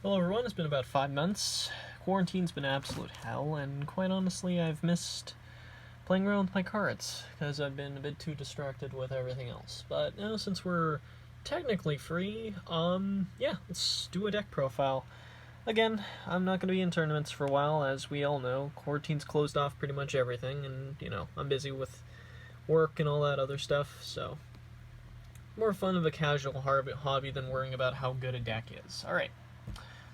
Hello everyone, it's been about 5 months. Quarantine's been absolute hell, and quite honestly, I've missed playing around with my cards, because I've been a bit too distracted with everything else. But now, since we're technically free, yeah, let's do a deck profile. Again, I'm not going to be in tournaments for a while, as we all know. Quarantine's closed off pretty much everything, and, I'm busy with work and all that other stuff, so more fun of a casual hobby than worrying about how good a deck is. Alright.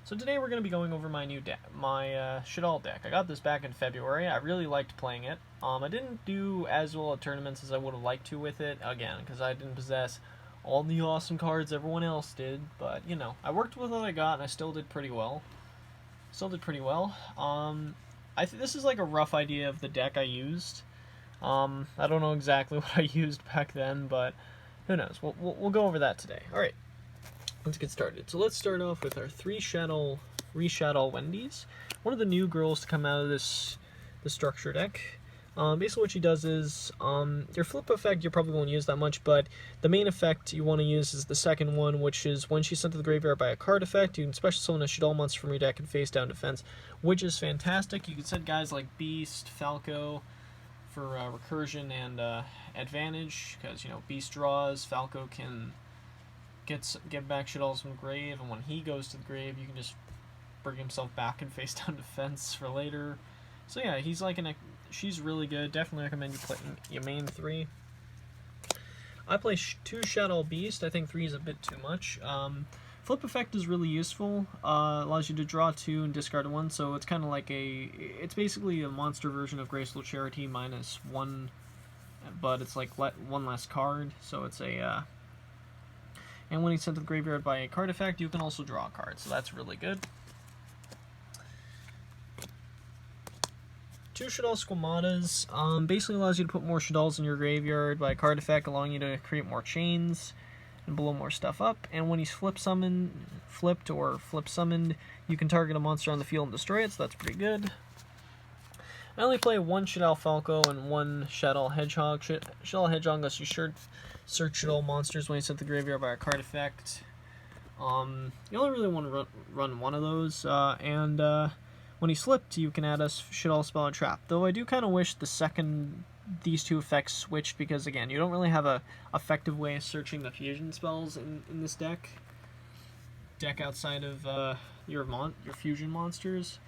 So today we're going to be going over my new deck, my Shaddoll deck. I got this back in February. I really liked playing it. I didn't do as well at tournaments as I would have liked to with it, again, because I didn't possess all the awesome cards everyone else did. But, I worked with what I got, and I still did pretty well. I think this is like a rough idea of the deck I used. I don't know exactly what I used back then, but who knows. We'll go over that today. Alright. Let's get started. So let's start off with our 3 Shaddoll Wendy's. One of the new girls to come out of the structure deck. Basically what she does is, your flip effect you probably won't use that much, but the main effect you want to use is the second one, which is when she's sent to the graveyard by a card effect, you can special summon a Shaddoll monster from your deck and face down defense, which is fantastic. You can set guys like Beast, Falco for recursion and advantage, because, Beast draws, Falco can get back Shaddolls from the grave, and when he goes to the grave, you can just bring himself back and face down defense for later. So yeah, he's like she's really good. Definitely recommend you play your main 3. I play 2 Shaddoll Beast. I think 3 is a bit too much. Flip effect is really useful. Allows you to draw 2 and discard 1. So it's kind of like it's basically a monster version of Graceful Charity minus 1, but it's like 1 less card. So it's a and when he's sent to the graveyard by a card effect, you can also draw a card, so that's really good. 2 Chautauqua Matas basically allows you to put more Shaddolls in your graveyard by a card effect, allowing you to create more chains and blow more stuff up. And when he's flipped summoned, you can target a monster on the field and destroy it, so that's pretty good. I only play 1 Shaddoll Falco and 1 Shaddoll Hedgehog. Shaddoll Hedgehog lets you search Shaddoll monsters when he's sent to the graveyard by a card effect. You only really want to run 1 of those, and when he's flipped, you can add a Shaddoll spell and trap. Though I do kind of wish the second these 2 effects switched, because again, you don't really have a effective way of searching the fusion spells in this deck outside of your fusion monsters.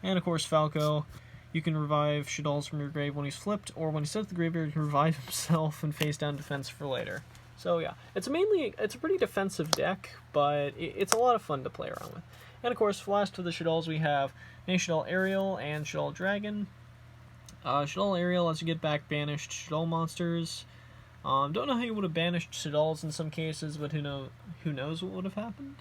And of course, Falco. You can revive Shaddolls from your grave when he's flipped, or when he's sent to the graveyard, you can revive himself and face down defense for later. So yeah, it's a pretty defensive deck, but it's a lot of fun to play around with. And of course, last of the Shaddolls, we have Shaddoll Ariel and Shaddoll Dragon. Shaddoll Ariel lets you get back banished Shaddoll monsters. Don't know how you would have banished Shaddolls in some cases, but who knows what would have happened.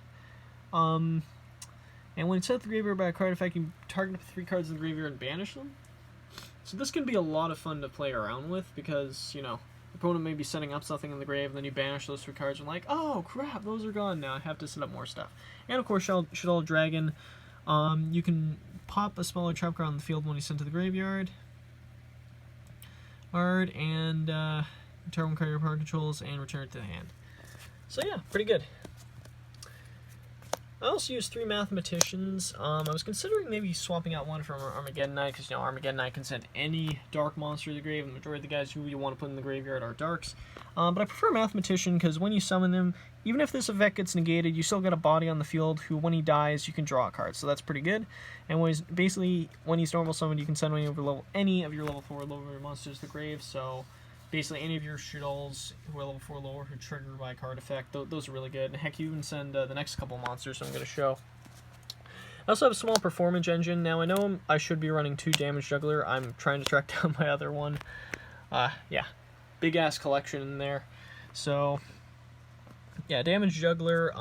And when it's set to the graveyard by a card effect, you target 3 cards in the graveyard and banish them. So this can be a lot of fun to play around with, because, the opponent may be setting up something in the grave, and then you banish those 3 cards, and like, oh crap, those are gone now, I have to set up more stuff. And of course, Shaddoll Dragon, you can pop a spell or trap card on the field when he's sent to the graveyard. And return 1 card your opponent controls, and return it to the hand. So yeah, pretty good. I also used 3 Mathematicians. I was considering maybe swapping out 1 from Armageddon Knight, because, Armageddon Knight can send any dark monster to the grave, and the majority of the guys who you want to put in the graveyard are darks. But I prefer Mathematician, because when you summon him, even if this effect gets negated, you still get a body on the field who, when he dies, you can draw a card, so that's pretty good. And when he's normal summoned, you can send any of your level 4 or lower monsters to the grave, so basically any of your Shaddolls who are level 4 or lower who trigger by card effect, those are really good. And heck, you can send the next couple monsters I'm going to show. I also have a small performance engine. Now, I know I should be running 2 Damage Juggler. I'm trying to track down my other one. Yeah, big-ass collection in there. So, yeah, Damage Juggler.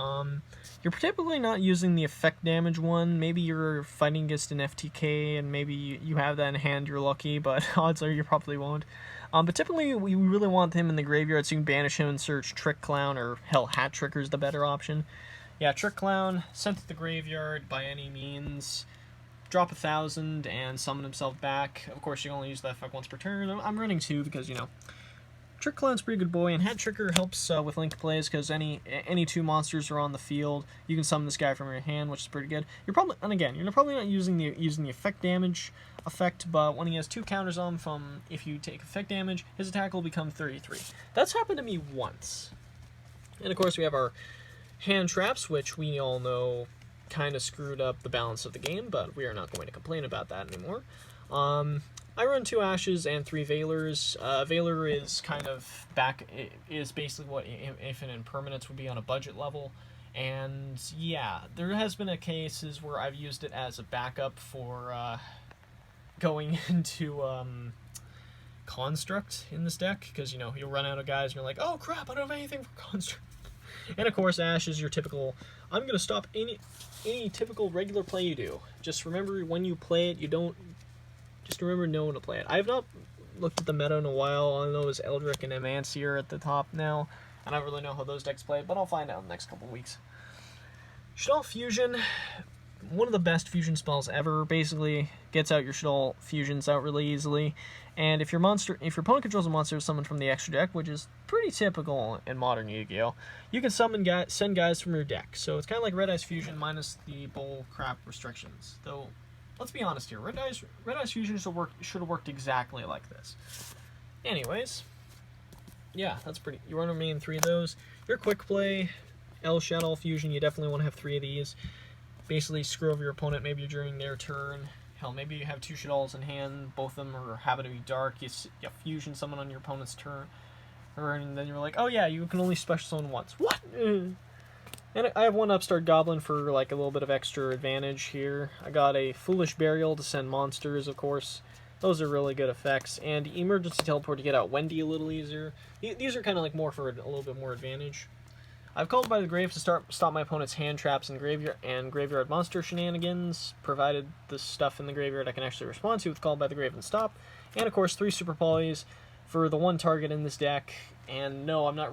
You're typically not using the effect damage one. Maybe you're fighting against an FTK, and maybe you have that in hand, you're lucky, but odds are you probably won't. But typically, we really want him in the graveyard, so you can banish him and search Trick Clown, or hell, Hat Tricker's the better option. Yeah, Trick Clown, sent to the graveyard by any means, drop 1,000 and summon himself back. Of course, you can only use that effect once per turn. I'm running 2 because, Trick Clown's a pretty good boy, and Hat Tricker helps with link plays because any two monsters are on the field, you can summon this guy from your hand, which is pretty good. You're probably, and again, you're probably not using the effect damage effect, but when he has 2 counters on him from if you take effect damage, his attack will become 33. That's happened to me once. And of course we have our hand traps, which we all know kind of screwed up the balance of the game, but we are not going to complain about that anymore. I run 2 Ashes and 3 Veilers. Veiler is kind of is basically what Infinite Impermanence would be on a budget level. And yeah, there has been cases where I've used it as a backup for going into Construct in this deck, because, you know, you'll run out of guys and you're like, oh crap, I don't have anything for Construct. And of course, Ash is your typical, I'm going to stop any typical regular play you do. Just remember, when you play it, just remember no one to play it. I have not looked at the meta in a while. All I know is Eldrick and Emancier at the top now. And I don't really know how those decks play, but I'll find out in the next couple weeks. Shaddoll Fusion, one of the best fusion spells ever. Basically, gets out your Shaddoll fusions out really easily. And if your opponent controls a monster summoned from the extra deck, which is pretty typical in modern Yu-Gi-Oh!, you can send guys from your deck. So it's kind of like Red Eyes Fusion minus the bull crap restrictions. Though, let's be honest here, Red Eyes Fusion should have worked exactly like this. Anyways, yeah, that's pretty. You run a main 3 of those. Your quick play, Shaddoll Fusion, you definitely want to have 3 of these. Basically, screw over your opponent maybe during their turn. Hell, maybe you have 2 Shaddolls in hand, both of them are happen to be dark. You fusion someone on your opponent's turn, and then you're like, oh yeah, you can only special summon once. What? And I have 1 Upstart Goblin for like a little bit of extra advantage here. I got a Foolish Burial to send monsters, of course. Those are really good effects. And Emergency Teleport to get out Wendy a little easier. These are kind of like more for a little bit more advantage. I've Called by the Grave to stop my opponent's hand traps and graveyard monster shenanigans, provided the stuff in the graveyard I can actually respond to with Called by the Grave and stop. And of course 3 Super Polys for the 1 target in this deck. And no, I'm not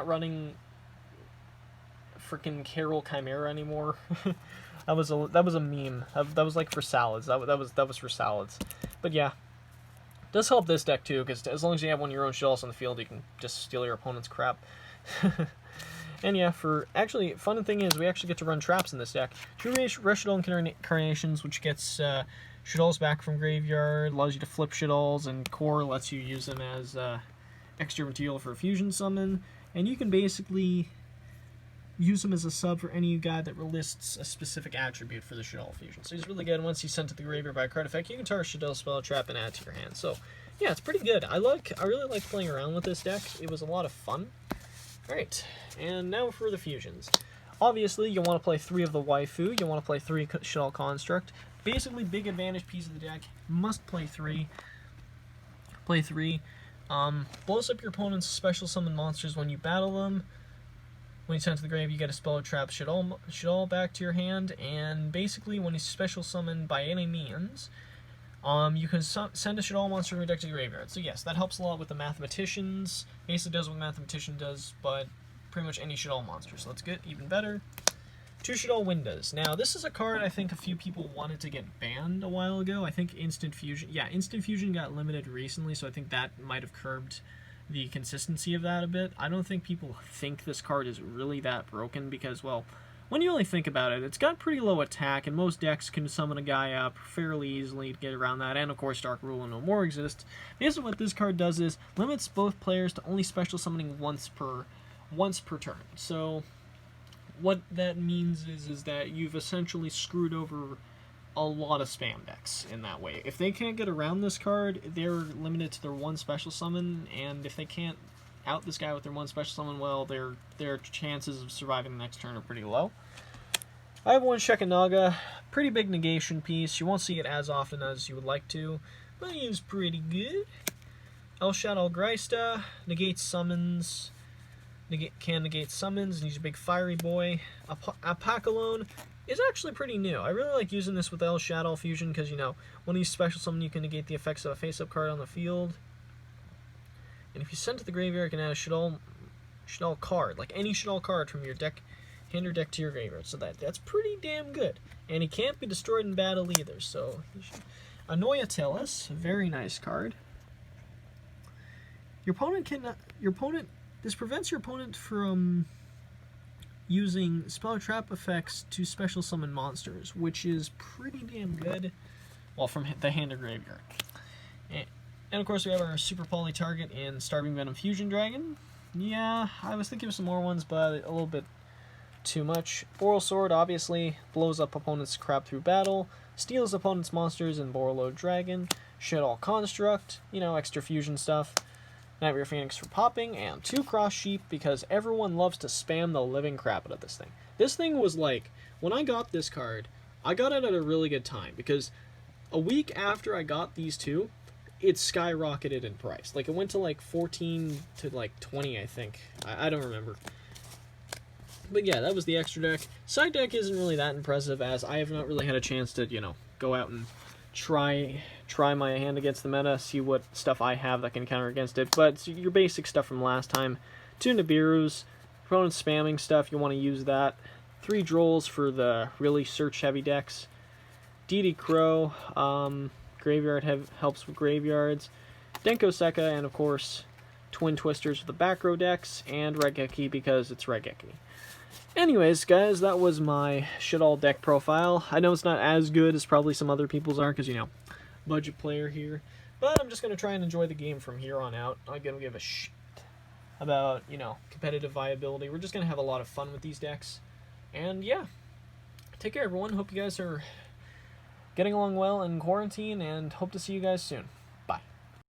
running freaking Carol Chimera anymore. that was a meme. That was like for salads. That was for salads. But yeah, it does help this deck too, because as long as you have 1 of your own Shaddolls on the field, you can just steal your opponent's crap. And yeah, fun thing is we actually get to run traps in this deck. 2 Shaddoll Incarnations, which gets Shaddolls back from graveyard, allows you to flip Shaddolls, and Core lets you use them as extra material for a fusion summon. And you can basically use them as a sub for any guy that lists a specific attribute for the Shaddoll fusion. So he's really good. Once he's sent to the graveyard by a card effect, you can target Shaddoll spell trap and add to your hand. So yeah, it's pretty good. I really like playing around with this deck. It was a lot of fun. Alright, and now for the fusions. Obviously, you want to play 3 of the waifu. You want to play 3 Shaddoll Construct. Basically, big advantage piece of the deck. Must play 3. Play 3. Blows up your opponent's special summon monsters when you battle them. When you send to the grave, you get a spell or trap Shaddoll back to your hand. And basically, when he's special summoned by any means, you can send a Shaddoll monster from your deck to the graveyard. So yes, that helps a lot with the Mathematicians. Basically does what Mathematician does, but pretty much any Shaddoll monster. So that's good, even better. 2 Shaddoll Windows. Now, this is a card I think a few people wanted to get banned a while ago. I think Instant Fusion... Yeah, Instant Fusion got limited recently, so I think that might have curbed the consistency of that a bit. I don't think people think this card is really that broken because, well, when you really think about it, it's got pretty low attack, and most decks can summon a guy up fairly easily to get around that, and of course Dark Rule and No More exists. Basically what this card does is limits both players to only special summoning once per turn. So what that means is that you've essentially screwed over a lot of spam decks in that way. If they can't get around this card, they're limited to their 1 special summon, and if they can't out this guy with their 1 special summon, well, their chances of surviving the next turn are pretty low. I have 1 Shekanaga, pretty big negation piece. You won't see it as often as you would like to, but it is pretty good. Shaddoll Greista negates summons. Can negate summons, and he's a big fiery boy. Apokalon is actually pretty new. I really like using this with Shaddoll Fusion because, you know, when he's special summon, you can negate the effects of a face-up card on the field. And if you send to the graveyard, you can add a Shaddoll card, like any Shaddoll card from your deck, hand or deck to your graveyard. So that's pretty damn good. And he can't be destroyed in battle either. So Anoia Tellus, very nice card. this prevents your opponent from using spell trap effects to special summon monsters, which is pretty damn good. Well, from the hand or graveyard. And of course we have our Super Poly Target and Starving Venom Fusion Dragon. Yeah, I was thinking of some more ones, but a little bit too much. Boral Sword obviously blows up opponents' crap through battle, steals opponents' monsters in Borreload Dragon, Shaddoll Construct, you know, extra fusion stuff. Nightmare Phoenix for popping, and 2 Cross Sheep because everyone loves to spam the living crap out of this thing. This thing was like, when I got this card, I got it at a really good time because a week after I got these two, it skyrocketed in price. Like, it went to like 14 to like 20, I think. I don't remember. But yeah, that was the extra deck. Side deck isn't really that impressive as I have not really had a chance to, you know, go out and try my hand against the meta, see what stuff I have that can counter against it. But it's your basic stuff from last time. 2 Nibiru's, opponent spamming stuff, you want to use that. 3 Drolls for the really search-heavy decks. DD Crow, Graveyard helps with graveyards. Denko Sekka, and of course, Twin Twisters for the back row decks, and Regeki because it's Regeki. Anyways, guys, that was my Shaddoll deck profile. I know it's not as good as probably some other people's are, because, you know, budget player here. But I'm just going to try and enjoy the game from here on out. I'm going to give a shit about, you know, competitive viability. We're just going to have a lot of fun with these decks. And, yeah. Take care, everyone. Hope you guys are getting along well in quarantine, and hope to see you guys soon.